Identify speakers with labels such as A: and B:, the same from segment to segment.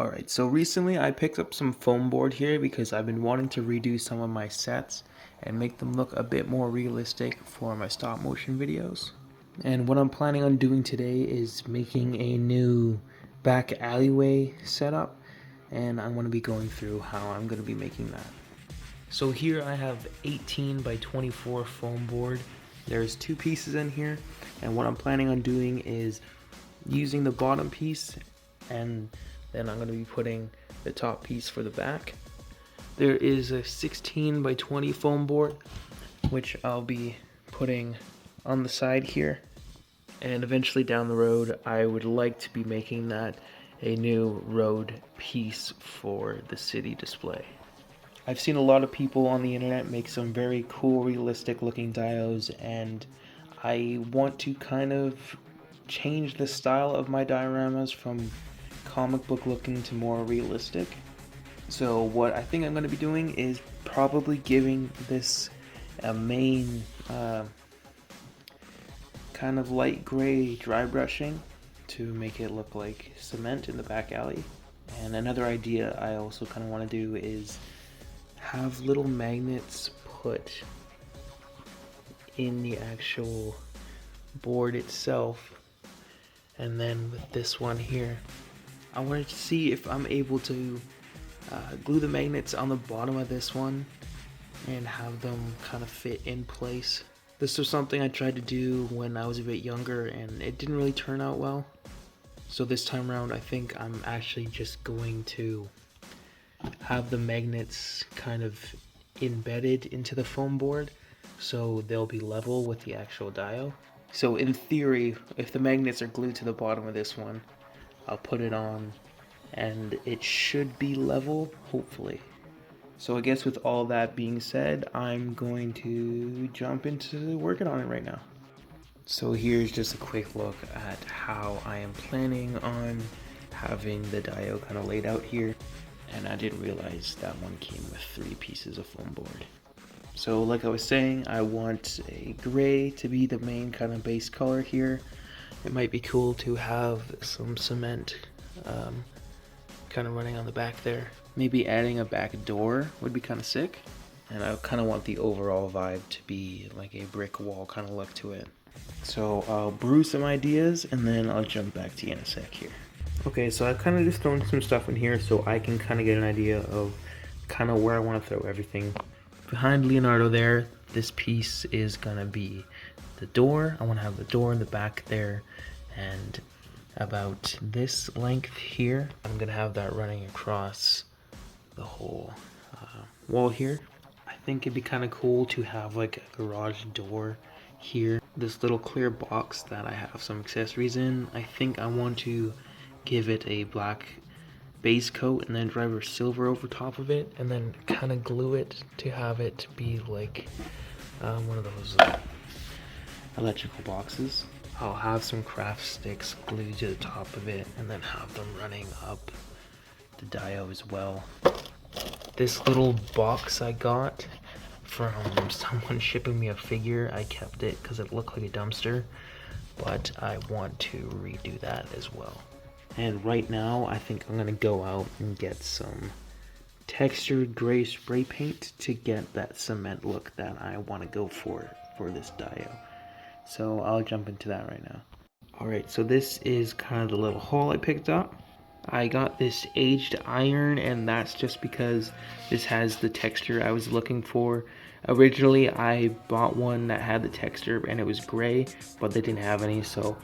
A: Alright, so recently I picked up some foam board here because I've been wanting to redo some of my sets and make them look a bit more realistic for my stop motion videos. And what I'm planning on doing today is making a new back alleyway setup, and I'm going to be going through how I'm going to be making that. So here I have 18 by 24 foam board. There's two pieces in here, and what I'm planning on doing is using the bottom piece, and then I'm going to be putting the top piece for the back. There is a 16 by 20 foam board, which I'll be putting on the side here. And eventually down the road, I would like to be making that a new road piece for the city display. I've seen a lot of people on the internet make some very cool, realistic looking dios, and I want to kind of change the style of my dioramas from comic book looking to more realistic. So what I think I'm going to be doing is probably giving this a main kind of light gray dry brushing to make it look like cement in the back alley. And another idea I also kind of want to do is have little magnets put in the actual board itself. And then with this one here, I wanted to see if I'm able to glue the magnets on the bottom of this one and have them kind of fit in place. This was something I tried to do when I was a bit younger and it didn't really turn out well. So this time around I think I'm actually just going to have the magnets kind of embedded into the foam board so they'll be level with the actual dio. So in theory, if the magnets are glued to the bottom of this one, I'll put it on and it should be level, hopefully. So I guess with all that being said, I'm going to jump into working on it right now. So here's just a quick look at how I am planning on having the dio kind of laid out here. And I didn't realize that one came with 3 pieces of foam board. So like I was saying, I want a gray to be the main kind of base color here. It might be cool to have some cement kind of running on the back there. Maybe adding a back door would be kind of sick. And I kind of want the overall vibe to be like a brick wall kind of look to it. So I'll brew some ideas and then I'll jump back to you in a sec here. Okay, so I've kind of just thrown some stuff in here so I can kind of get an idea of kind of where I want to throw everything. Behind Leonardo there, this piece is gonna be the door. I want to have the door in the back there, and about this length here, I'm gonna have that running across the whole wall here. I think it'd be kind of cool to have like a garage door here. This little clear box that I have some accessories in, I think I want to give it a black base coat and then driver silver over top of it, and then kind of glue it to have it be like one of those electrical boxes. I'll have some craft sticks glued to the top of it and then have them running up the dio as well. This little box I got from someone shipping me a figure, I kept it because it looked like a dumpster, but I want to redo that as well. And right now, I think I'm gonna go out and get some textured gray spray paint to get that cement look that I want to go for this dio. So I'll jump into that right now. Alright, so this is kind of the little hole I picked up. I got this aged iron, and that's just because this has the texture I was looking for. Originally, I bought one that had the texture and it was gray, but they didn't have any, so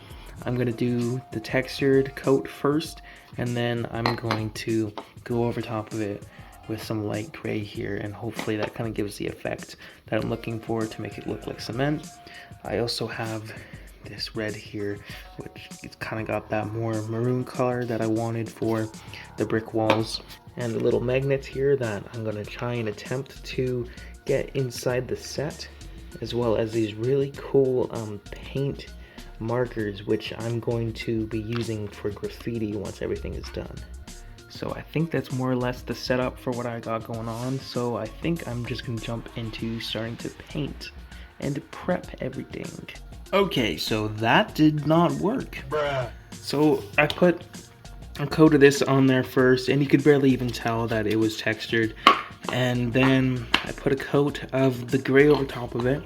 A: I'm going to do the textured coat first, and then I'm going to go over top of it with some light gray here, and hopefully that kind of gives the effect that I'm looking for to make it look like cement. I also have this red here, which it's kind of got that more maroon color that I wanted for the brick walls, and the little magnets here that I'm going to try and attempt to get inside the set, as well as these really cool paint markers, which I'm going to be using for graffiti once everything is done. So I think that's more or less the setup for what I got going on, so I think I'm just going to jump into starting to paint and prep everything. Okay, so that did not work. Bruh. So I put I coated this on there first, and you could barely even tell that it was textured. And then I put a coat of the gray over top of it.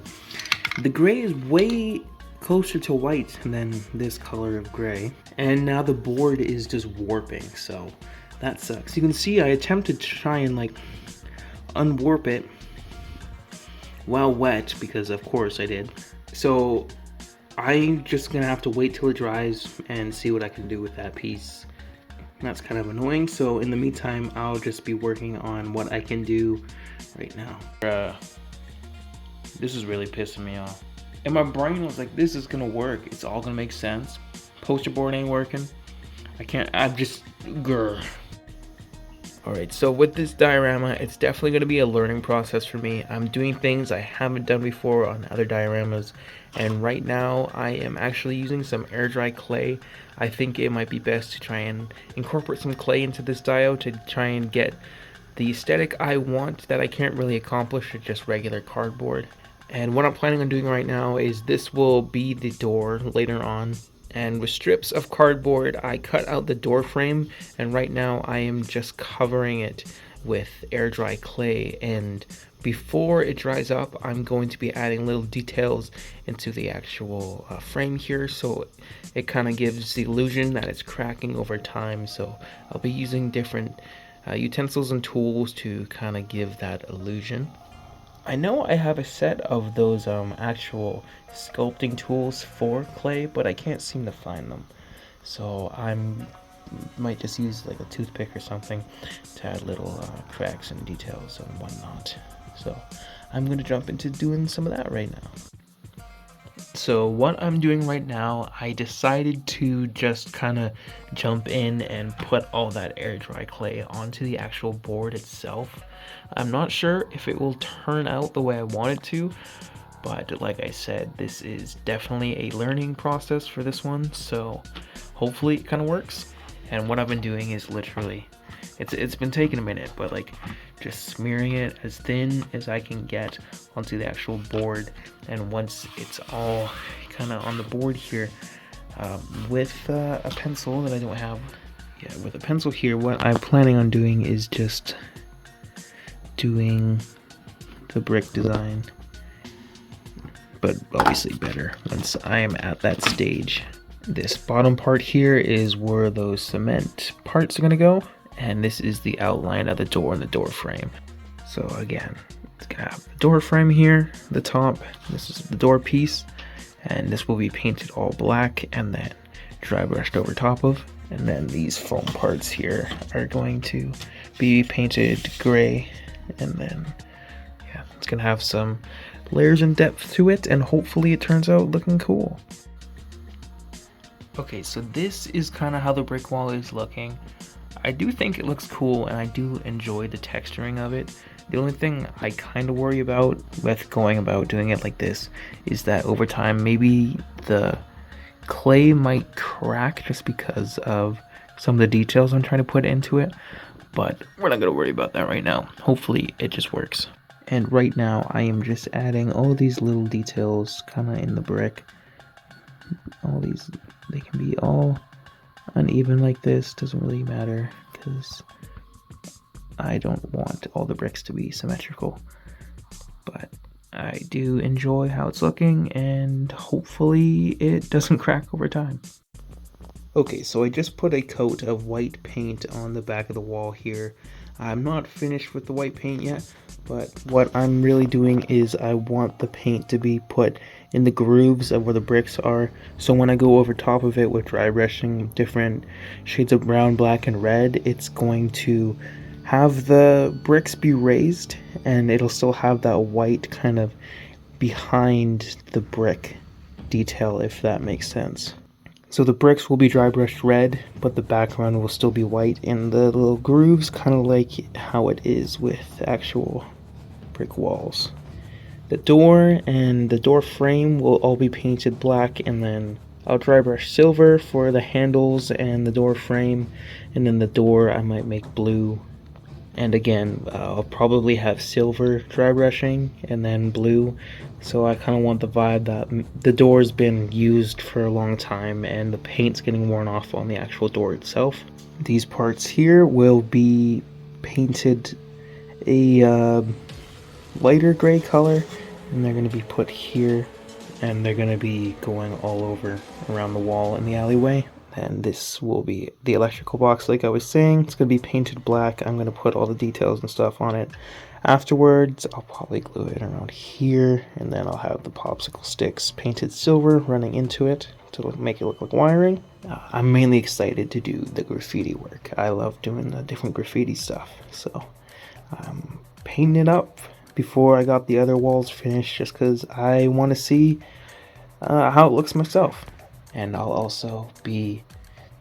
A: The gray is way closer to white than this color of gray. And now the board is just warping, so that sucks. You can see I attempted to try and like unwarp it while wet, because of course I did. So I'm just gonna have to wait till it dries and see what I can do with that piece. That's kind of annoying, so in the meantime I'll just be working on what I can do right now. This is really pissing me off. And my brain was like, this is gonna work, it's all gonna make sense. Poster board ain't working. I'm just grr. Alright, so with this diorama, it's definitely going to be a learning process for me. I'm doing things I haven't done before on other dioramas, and right now I am actually using some air dry clay. I think it might be best to try and incorporate some clay into this dio to try and get the aesthetic I want that I can't really accomplish with just regular cardboard. And what I'm planning on doing right now is this will be the door later on. And with strips of cardboard, I cut out the door frame, and right now I am just covering it with air dry clay. And before it dries up, I'm going to be adding little details into the actual frame here, so it kind of gives the illusion that it's cracking over time. So I'll be using different utensils and tools to kind of give that illusion. I know I have a set of those actual sculpting tools for clay, but I can't seem to find them. So I might just use like a toothpick or something to add little cracks and details and whatnot. So I'm going to jump into doing some of that right now. So what I'm doing right now, I decided to just kind of jump in and put all that air dry clay onto the actual board itself. I'm not sure if it will turn out the way I want it to, but like I said, this is definitely a learning process for this one, so hopefully it kind of works. And what I've been doing is literally, it's been taking a minute, but like just smearing it as thin as I can get onto the actual board. And once it's all kind of on the board here, with a pencil that I don't have, with a pencil here, what I'm planning on doing is just doing the brick design, but obviously better once I am at that stage. This bottom part here is where those cement parts are going to go, and this is the outline of the door and the door frame. So again, it's going to have the door frame here, the top, this is the door piece, and this will be painted all black and then dry brushed over top of. And then these foam parts here are going to be painted gray, and then yeah, it's gonna have some layers and depth to it, and hopefully it turns out looking cool. Okay, so this is kind of how the brick wall is looking. I do think it looks cool, and I do enjoy the texturing of it. The only thing I kind of worry about with going about doing it like this is that over time maybe the clay might crack just because of some of the details I'm trying to put into it. But we're not going to worry about that right now. Hopefully it just works. And right now I am just adding all these little details kind of in the brick. All these, they can be all uneven like this, doesn't really matter because I don't want all the bricks to be symmetrical. But I do enjoy how it's looking, and hopefully it doesn't crack over time. Okay, so I just put a coat of white paint on the back of the wall here. I'm not finished with the white paint yet, but what I'm really doing is I want the paint to be put in the grooves of where the bricks are. So when I go over top of it with dry brushing different shades of brown, black, and red, it's going to have the bricks be raised, and it'll still have that white kind of behind the brick detail, if that makes sense. So the bricks will be dry brushed red, but the background will still be white in the little grooves, kind of like how it is with actual brick walls. The door and the door frame will all be painted black, and then I'll dry brush silver for the handles and the door frame, and then the door I might make blue, And again, I'll probably have silver dry brushing and then blue. So I kind of want the vibe that the door's been used for a long time and the paint's getting worn off on the actual door itself. These parts here will be painted a lighter gray color, and they're going to be put here, and they're going to be going all over around the wall in the alleyway. And this will be the electrical box, like I was saying. It's going to be painted black. I'm going to put all the details and stuff on it afterwards. I'll probably glue it around here, and then I'll have the popsicle sticks painted silver running into it to make it look like wiring. I'm mainly excited to do the graffiti work. I love doing the different graffiti stuff, so I'm painting it up before I got the other walls finished, just because I want to see how it looks myself. And I'll also be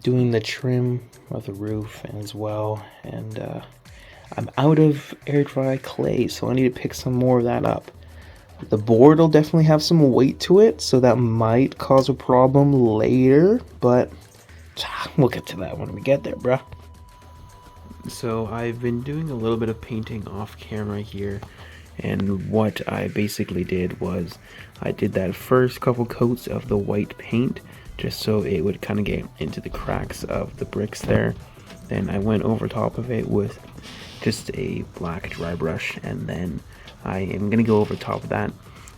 A: doing the trim of the roof as well. And I'm out of air dry clay, so I need to pick some more of that up. The board will definitely have some weight to it, so that might cause a problem later, but we'll get to that when we get there, bruh. So I've been doing a little bit of painting off camera here, and what I basically did was I did that first couple coats of the white paint just so it would kind of get into the cracks of the bricks there. Then I went over top of it with just a black dry brush, and then I am going to go over top of that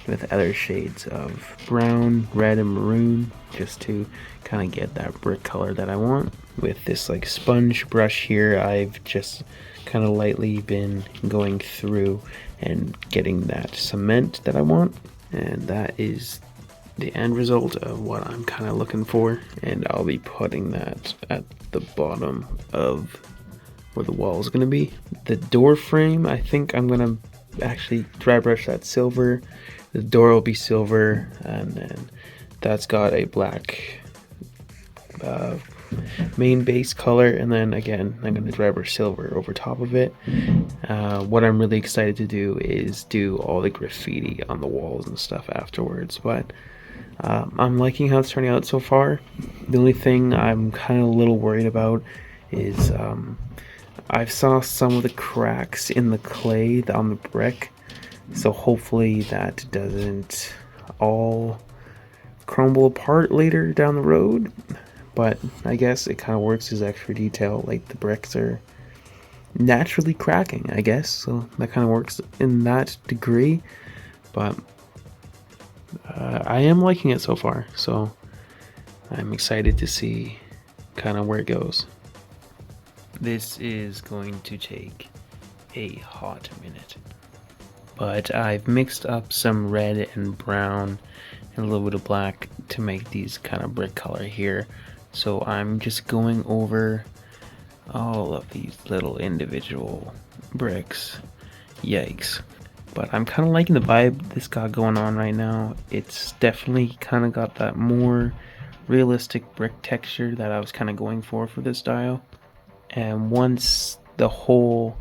A: with other shades of brown, red, and maroon just to kind of get that brick color that I want. With this like sponge brush here, I've just kind of lightly been going through and getting that cement that I want, and that is the end result of what I'm kind of looking for. And I'll be putting that at the bottom of where the wall is going to be. The door frame, I think I'm going to actually dry brush that silver. The door will be silver, and then that's got a black main base color, and then again I'm going to dry brush silver over top of it. What I'm really excited to do is do all the graffiti on the walls and stuff afterwards, but I'm liking how it's turning out so far. The only thing I'm kind of a little worried about is I saw some of the cracks in the clay on the brick, so hopefully that doesn't all crumble apart later down the road. But I guess it kind of works as extra detail, like the bricks are naturally cracking, I guess, so that kind of works in that degree. But I am liking it so far, so I'm excited to see kind of where it goes. This is going to take a hot minute, but I've mixed up some red and brown and a little bit of black to make these kind of brick color here. So I'm just going over all of these little individual bricks. Yikes. But I'm kind of liking the vibe this got going on right now. It's definitely kind of got that more realistic brick texture that I was kind of going for this style. And once the whole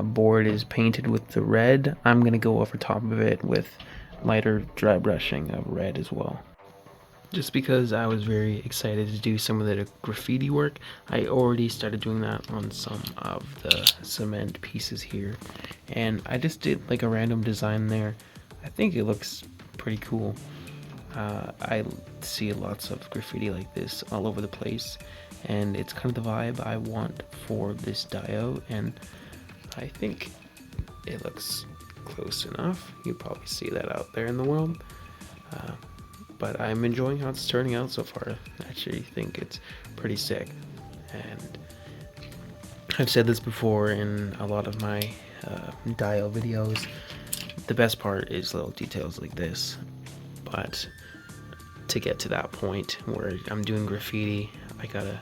A: board is painted with the red, I'm going to go over top of it with lighter dry brushing of red as well. Just because I was very excited to do some of the graffiti work, I already started doing that on some of the cement pieces here. And I just did like a random design there. I think it looks pretty cool. I see lots of graffiti like this all over the place, and it's kind of the vibe I want for this dio, and I think it looks close enough. You probably see that out there in the world. But I'm enjoying how it's turning out so far. I actually think it's pretty sick. And I've said this before in a lot of my dio videos. The best part is little details like this. But to get to that point where I'm doing graffiti, I gotta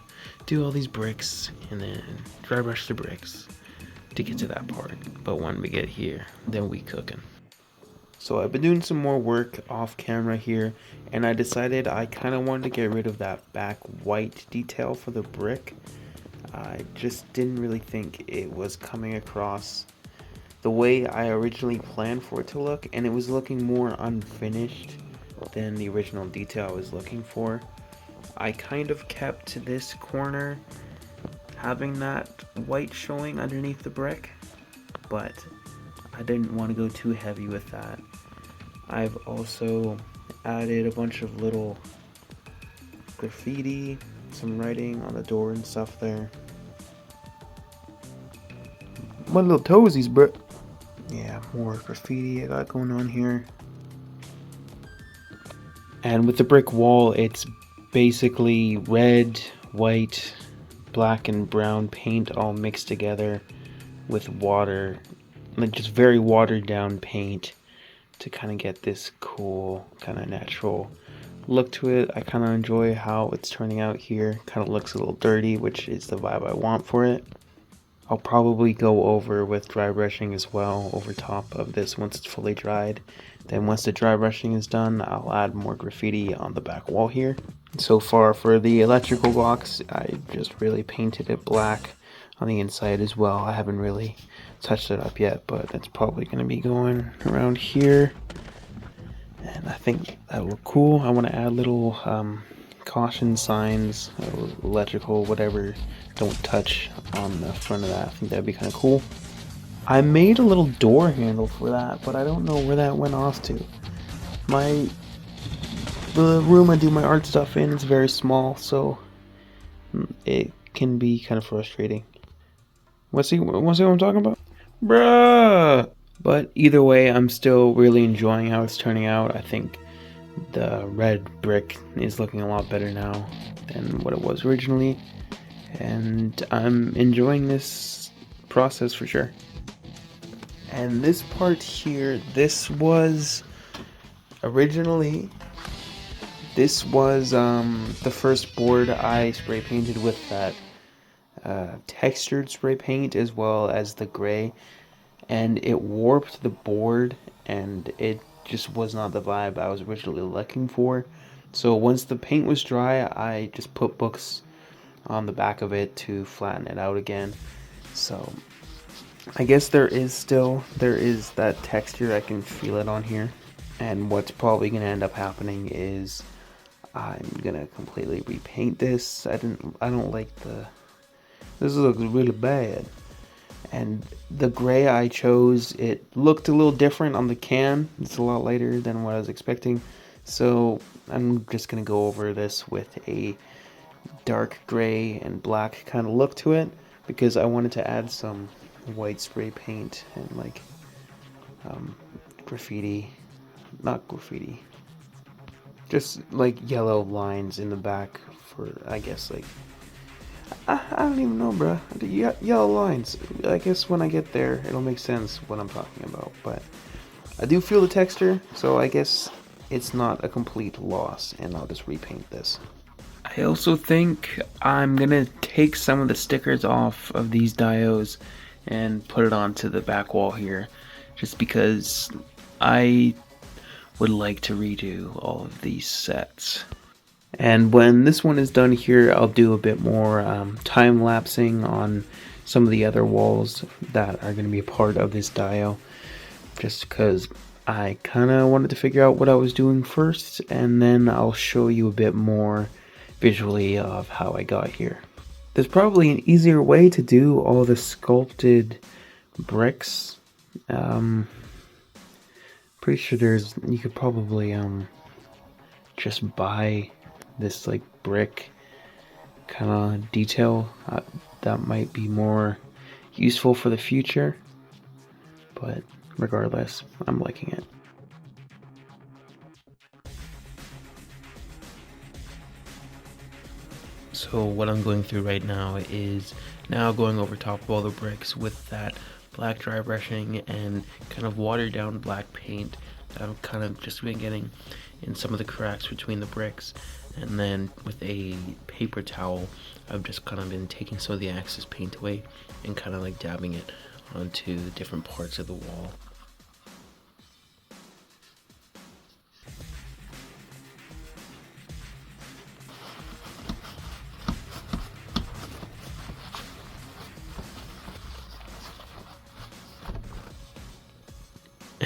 A: do all these bricks and then dry brush the bricks to get to that part. But when we get here, then we cooking. So I've been doing some more work off camera here, and I decided I kind of wanted to get rid of that back white detail for the brick. I just didn't really think it was coming across the way I originally planned for it to look, and it was looking more unfinished than the original detail I was looking for. I kind of kept this corner having that white showing underneath the brick, but I didn't want to go too heavy with that. I've also added a bunch of little graffiti, some writing on the door and stuff there. My little toesies, bro. Yeah, more graffiti I got going on here. And with the brick wall, it's basically red, white, black, and brown paint all mixed together with water, like just very watered down paint to kind of get this cool, kind of natural look to it. I kind of enjoy how it's turning out here. Kind of looks a little dirty, which is the vibe I want for it. I'll probably go over with dry brushing as well over top of this once it's fully dried. Then once the dry brushing is done, I'll add more graffiti on the back wall here. So far for the electrical box, I just really painted it black on the inside as well. I haven't really touched it up yet, but it's probably going to be going around here. And I think that'll look cool. I want to add little caution signs, electrical, whatever, don't touch on the front of that. I think that'd be kind of cool. I made a little door handle for that, but I don't know where that went off to. The room I do my art stuff in is very small, so it can be kind of frustrating. See what I'm talking about? Bruh! But either way, I'm still really enjoying how it's turning out. I think the red brick is looking a lot better now than what it was originally, and I'm enjoying this process for sure. And this part here, this was the first board I spray painted with that textured spray paint as well as the gray, and it warped the board and it just was not the vibe I was originally looking for. So once the paint was dry, I just put books on the back of it to flatten it out again. So I guess there is that texture. I can feel it on here. And what's probably gonna end up happening is I'm gonna completely repaint this. I don't like this looks really bad. And the gray I chose, it looked a little different on the can. It's a lot lighter than what I was expecting. So I'm just going to go over this with a dark gray and black kind of look to it, because I wanted to add some white spray paint and like graffiti, not graffiti, just like yellow lines in the back for, I guess, like, I don't even know, bruh. Yellow lines. I guess when I get there, it'll make sense what I'm talking about. But I do feel the texture, so I guess it's not a complete loss, and I'll just repaint this. I also think I'm gonna take some of the stickers off of these dios and put it onto the back wall here, just because I would like to redo all of these sets. And when this one is done here, I'll do a bit more time lapsing on some of the other walls that are going to be a part of this dio, just because I kind of wanted to figure out what I was doing first, and then I'll show you a bit more visually of how I got here. There's probably an easier way to do all the sculpted bricks. Pretty sure you could probably just buy this like brick kind of detail. That might be more useful for the future, but regardless, I'm liking it. So what I'm going through right now is going over top of all the bricks with that black dry brushing and kind of watered down black paint that I've kind of just been getting in some of the cracks between the bricks. And then with a paper towel, I've just kind of been taking some of the excess paint away and kind of like dabbing it onto the different parts of the wall.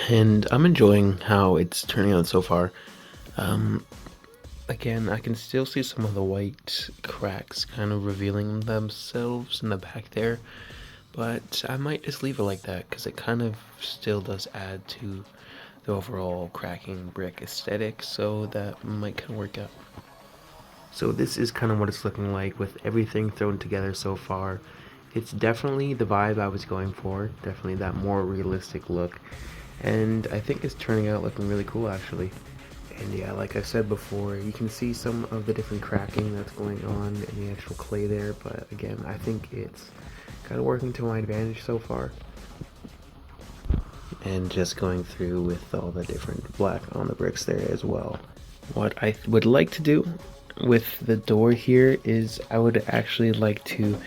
A: And I'm enjoying how it's turning out so far. Again, I can still see some of the white cracks kind of revealing themselves in the back there, but I might just leave it like that because it kind of still does add to the overall cracking brick aesthetic, so that might kind of work out. So this is kind of what it's looking like with everything thrown together so far. It's definitely the vibe I was going for, definitely that more realistic look, and I think it's turning out looking really cool actually. And yeah, like I said before, you can see some of the different cracking that's going on in the actual clay there, but again, I think it's kind of working to my advantage so far. And just going through with all the different black on the bricks there as well. What I would like to do with the door here is I would actually like to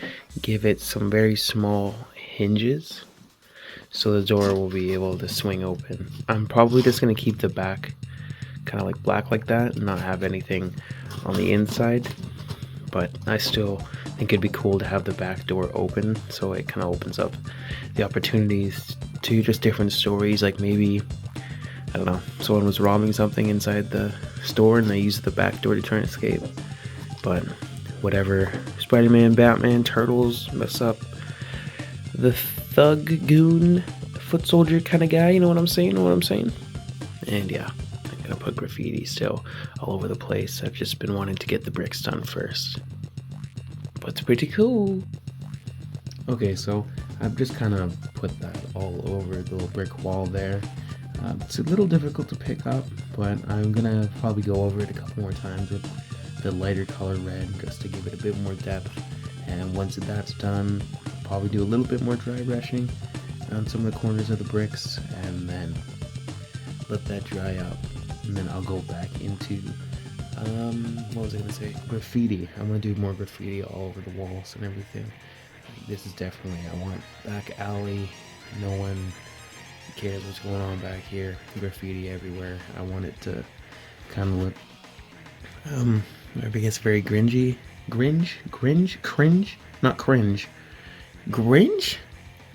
A: give it some very small hinges so the door will be able to swing open. I'm probably just going to keep the back kind of like black like that and not have anything on the inside, but I still think it'd be cool to have the back door open so it kind of opens up the opportunities to just different stories, like maybe, I don't know, someone was robbing something inside the store and they used the back door to try and escape. But whatever, Spider-Man, Batman, Turtles, mess up the thug goon, foot soldier kind of guy, you know what I'm saying? And yeah, I'm gonna put graffiti still all over the place. I've just been wanting to get the bricks done first. But it's pretty cool. Okay, so I've just kind of put that all over the little brick wall there. It's a little difficult to pick up, but I'm gonna probably go over it a couple more times with the lighter color red just to give it a bit more depth. And once that's done, I'll probably do a little bit more dry brushing on some of the corners of the bricks and then let that dry up. And then I'll go back into, what was I gonna say? Graffiti. I'm gonna do more graffiti all over the walls and everything. This is definitely, I want back alley, no one cares what's going on back here, graffiti everywhere. I want it to kind of look, I guess very cringe, not cringe, gringe?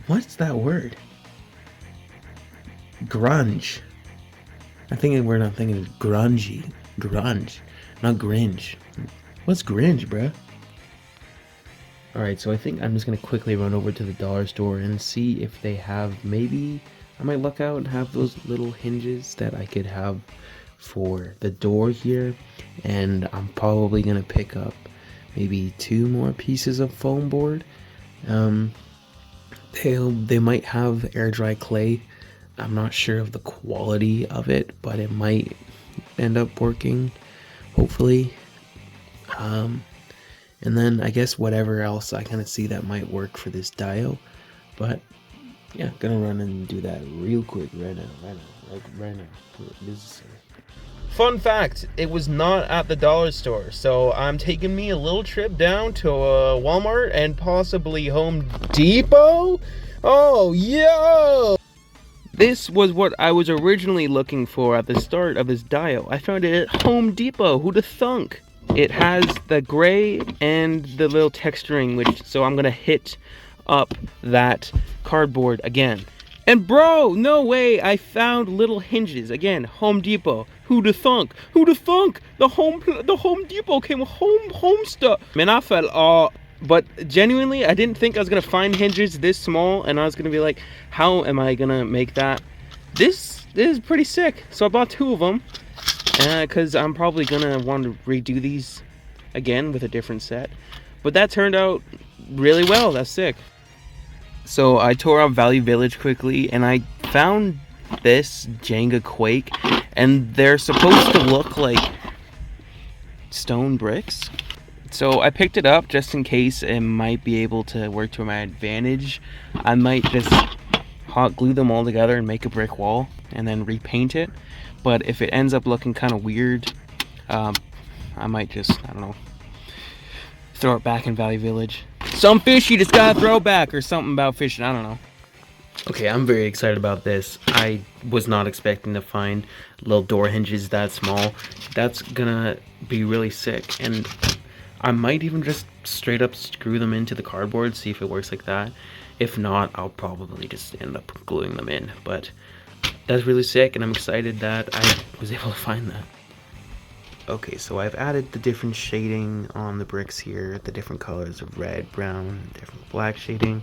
A: What's that word? Grunge. I'm thinking grungy, grunge, not gringe. What's gringe, bruh? Alright, so I think I'm just going to quickly run over to the dollar store and see if they have, maybe I might luck out and have those little hinges that I could have for the door here. And I'm probably going to pick up maybe 2 more pieces of foam board. They might have air dry clay. I'm not sure of the quality of it, but it might end up working, hopefully. And then I guess whatever else I kind of see that might work for this dial. But yeah, gonna run and do that real quick right now. Fun fact, it was not at the dollar store, so I'm taking me a little trip down to Walmart and possibly Home Depot. Oh, yo! This was what I was originally looking for at the start of this dial. I found it at Home Depot. Who'da thunk? It has the gray and the little texturing, so I'm gonna hit up that cardboard again. And bro, no way, I found little hinges again. Home Depot. Who'da thunk? Who'da thunk? The Home Depot came with home stuff. Man, I felt all. But genuinely, I didn't think I was gonna find hinges this small, and I was gonna be like, how am I gonna make that? This is pretty sick. So I bought 2 of them. Because I'm probably gonna want to redo these again with a different set, but that turned out really well. That's sick. So I tore out Value Village quickly and I found this Jenga Quake, and they're supposed to look like stone bricks, so I picked it up just in case it might be able to work to my advantage. I might just hot glue them all together and make a brick wall and then repaint it. But if it ends up looking kind of weird, I might just, I don't know, throw it back in Value Village. Some fish you just gotta throw back, or something about fishing, I don't know. Okay, I'm very excited about this. I was not expecting to find little door hinges that small. That's gonna be really sick, and I might even just straight up screw them into the cardboard, see if it works like that. If not, I'll probably just end up gluing them in, but that's really sick, and I'm excited that I was able to find that. Okay, so I've added the different shading on the bricks here, the different colors of red, brown, different black shading.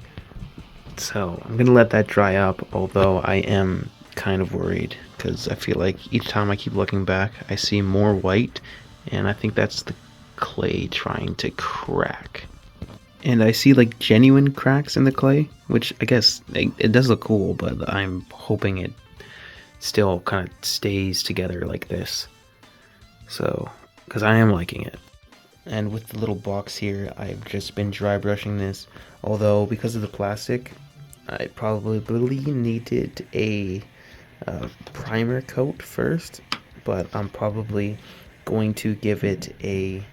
A: So I'm gonna let that dry up, although I am kind of worried because I feel like each time I keep looking back, I see more white, and I think that's the clay trying to crack. And I see like genuine cracks in the clay, which I guess it does look cool, but I'm hoping it still kind of stays together like this. So, because I am liking it. And with the little box here, I've just been dry brushing this, although because of the plastic, I probably needed a primer coat first, but I'm probably going to give it a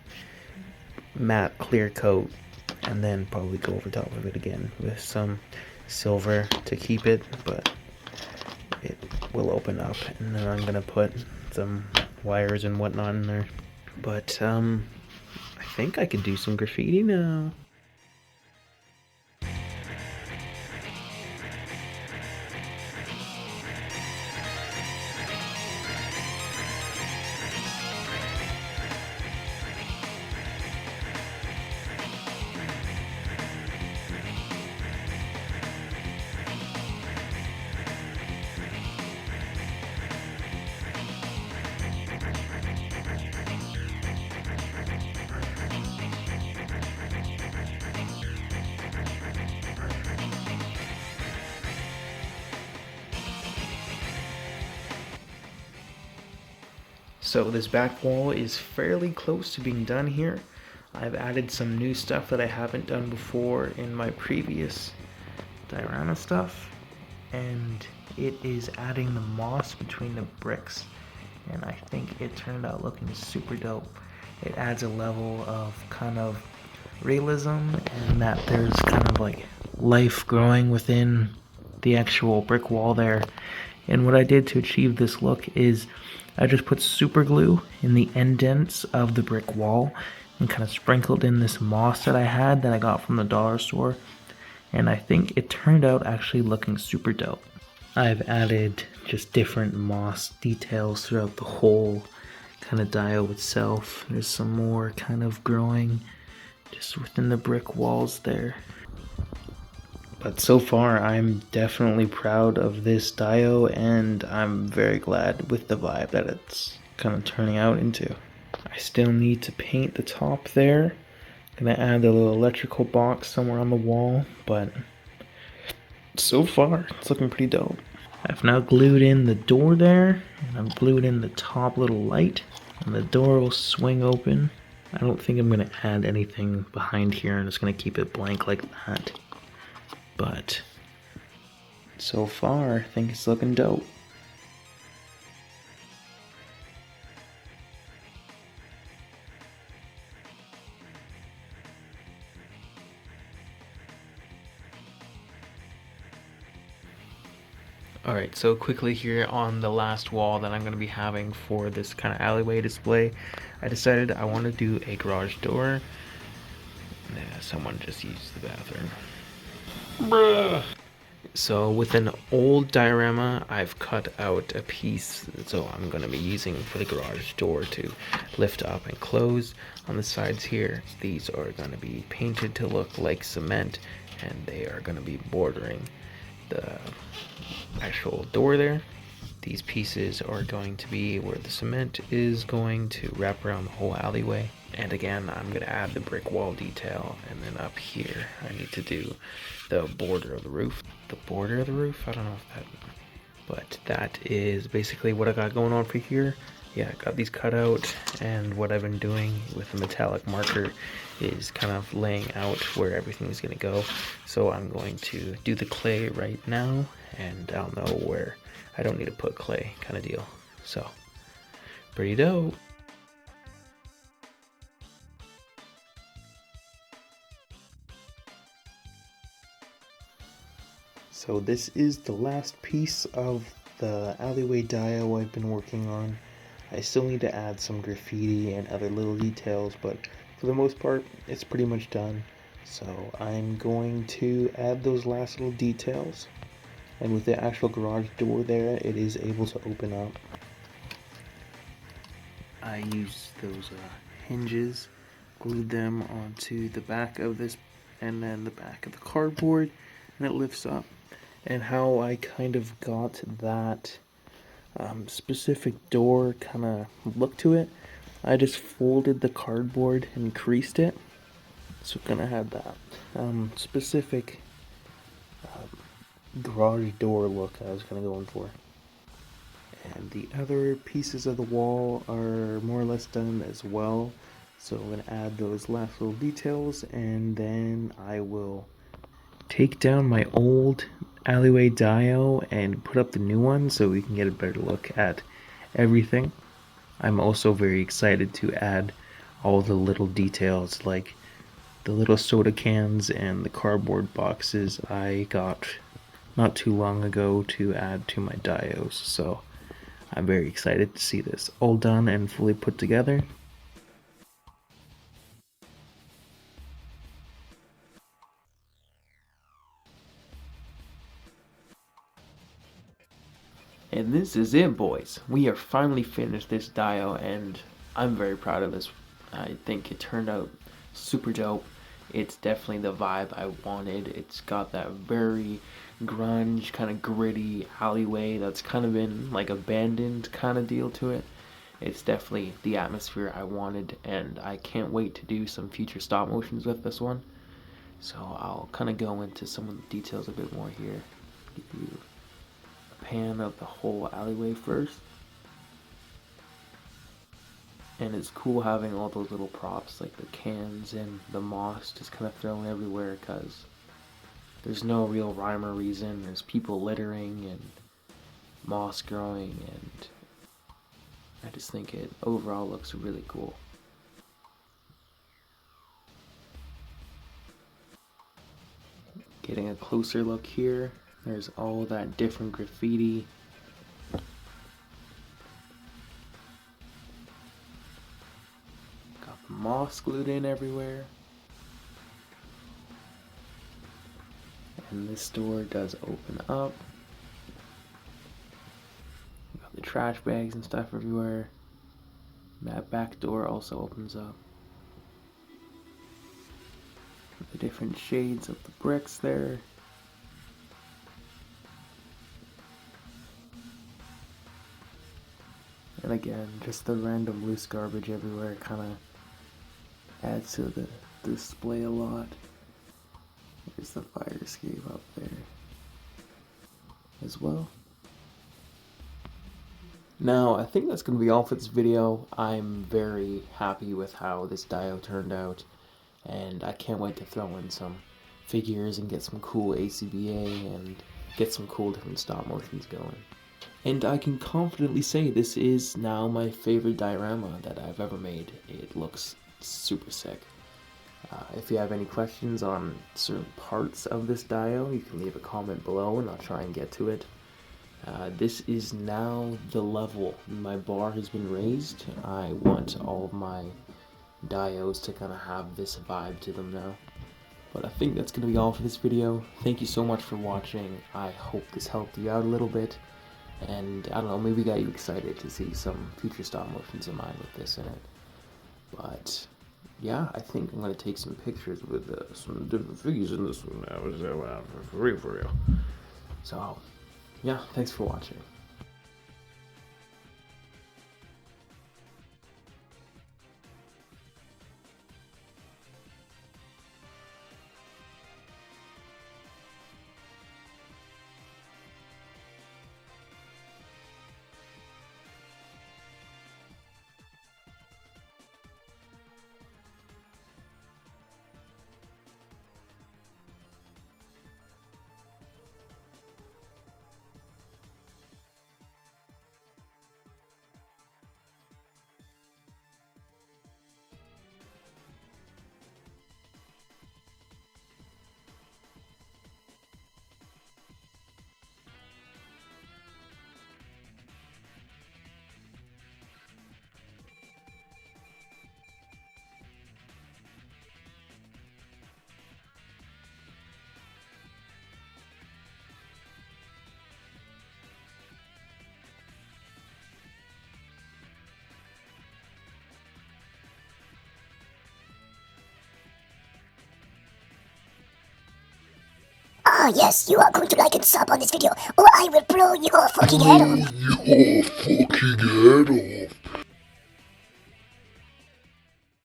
A: matte clear coat and then probably go over top of it again with some silver to keep it, but it will open up, and then I'm gonna put some wires and whatnot in there. But I think I could do some graffiti now. So this back wall is fairly close to being done here. I've added some new stuff that I haven't done before in my previous diorama stuff, and it is adding the moss between the bricks, and I think it turned out looking super dope. It adds a level of kind of realism, and that there's kind of like life growing within the actual brick wall there. And what I did to achieve this look is I just put super glue in the indents of the brick wall and kind of sprinkled in this moss that I had that I got from the dollar store, and I think it turned out actually looking super dope. I've added just different moss details throughout the whole kind of dio itself. There's some more kind of growing just within the brick walls there. But so far, I'm definitely proud of this dio, and I'm very glad with the vibe that it's kind of turning out into. I still need to paint the top there. Gonna add the little electrical box somewhere on the wall, but so far, it's looking pretty dope. I've now glued in the door there, and I've glued in the top little light, and the door will swing open. I don't think I'm gonna add anything behind here. I'm just gonna keep it blank like that. But so far, I think it's looking dope. Alright, so quickly here on the last wall that I'm going to be having for this kind of alleyway display, I decided I want to do a garage door. Yeah, someone just used the bathroom. Bruh. So with an old diorama, I've cut out a piece, so I'm going to be using for the garage door to lift up and close. On the sides here, these are going to be painted to look like cement, and they are going to be bordering the actual door there. These pieces are going to be where the cement is going to wrap around the whole alleyway. And again, I'm going to add the brick wall detail, and then up here I need to do the border of the roof. The border of the roof? I don't know if that... But that is basically what I got going on for here. Yeah, I got these cut out, and what I've been doing with the metallic marker is kind of laying out where everything is going to go. So I'm going to do the clay right now, and I'll know where I don't need to put clay kind of deal. So, pretty dope. So this is the last piece of the alleyway dio I've been working on. I still need to add some graffiti and other little details, but for the most part, it's pretty much done. So I'm going to add those last little details. And with the actual garage door there, it is able to open up. I used those hinges, glued them onto the back of this and then the back of the cardboard, and it lifts up. And how I kind of got that specific door kind of look to it, I just folded the cardboard and creased it, so it's gonna have that specific garage door look I was kind of going for. And the other pieces of the wall are more or less done as well, so I'm going to add those last little details, and then I will take down my old Alleyway Dio and put up the new one so we can get a better look at everything. I'm also very excited to add all the little details like the little soda cans and the cardboard boxes I got not too long ago to add to my dios. So I'm very excited to see this all done and fully put together. And this is it, boys. We are finally finished this dio, and I'm very proud of this. I think it turned out super dope. It's definitely the vibe I wanted. It's got that very grunge, kind of gritty alleyway that's kind of been like abandoned kind of deal to it. It's definitely the atmosphere I wanted, and I can't wait to do some future stop motions with this one. So I'll kind of go into some of the details a bit more here. Give you pan of the whole alleyway first. And it's cool having all those little props like the cans and the moss just kind of thrown everywhere because there's no real rhyme or reason. There's people littering and moss growing, and I just think it overall looks really cool. Getting a closer look here, there's all that different graffiti. Got the moss glued in everywhere. And this door does open up. Got the trash bags and stuff everywhere. That back door also opens up. The different shades of the bricks there. And again, just the random loose garbage everywhere kind of adds to the display a lot. There's the fire escape up there as well. Now, I think that's going to be all for this video. I'm very happy with how this dio turned out, and I can't wait to throw in some figures and get some cool ACBA and get some cool different stop motions going. And I can confidently say this is now my favorite diorama that I've ever made. It looks super sick. If you have any questions on certain parts of this dio, you can leave a comment below and I'll try and get to it. This is now the level. My bar has been raised. I want all of my dios to kind of have this vibe to them now. But I think that's going to be all for this video. Thank you so much for watching. I hope this helped you out a little bit. And I don't know, maybe got you excited to see some future stop motions of mine with this in it. But yeah, I think I'm going to take some pictures with some different figures in this one now. For real. So yeah, thanks for watching.
B: Ah, yes, you are going to like and sub on this video, or I will blow your fucking head off.
C: Your fucking head off.